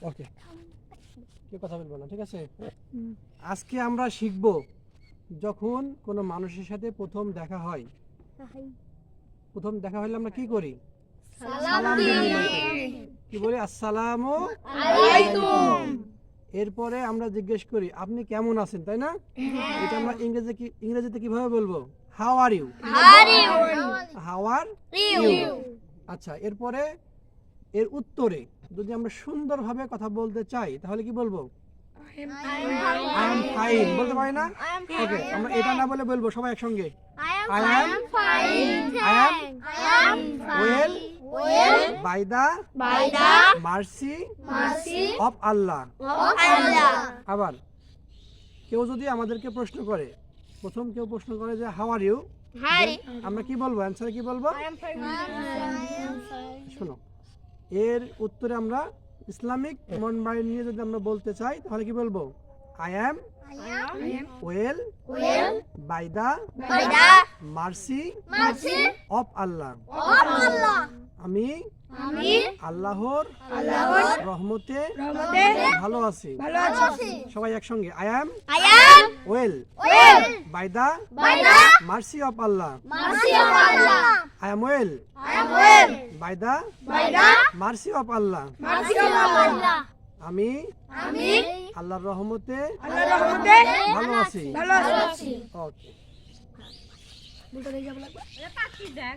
ওকে, কেউ কথা বলবো না, ঠিক আছে? আজকে আমরা শিখব, যখন কোনো মানুষের সাথে প্রথম দেখা হয়, প্রথম দেখা হলে আমরা কি করি? সালাম বিনিময় করি। কি বলি? আসসালামু আলাইকুম। এরপরে আমরা জিজ্ঞেস করি আপনি কেমন আছেন, তাই না? এটা আমরা ইংরেজিতে কিভাবে বলবো? How are you. How are you. আচ্ছা, এরপরে এর উত্তরে যদি আমরা সুন্দরভাবে কথা বলতে চাই তাহলে কি বলবো? আই এম ফাইন বলতে পারি না? ওকে, আমরা এটা না বলে বলবো সবাই একসঙ্গে, I am well by the mercy of Allah. আবার কেউ যদি আমাদেরকে প্রশ্ন করে, প্রথম কেউ প্রশ্ন করে যে হাউ আর ইউ, আমরা কি বলবো? অ্যান্সারে কি বলবো? শোনো, এর উত্তরে আমরা ইসলামিক মন মাইন্ড নিয়ে যদি আমরা বলতে চাই তাহলে কি বলবো? I am well by the mercy of Allah. আমি আল্লাহর রহমতে ভালো আছি। সবাই একসঙ্গে, I am well by the mercy of Allah. I am well by the mercy of Allah. আমি আল্লাহর রহমতে ভালো আছি। ওকে।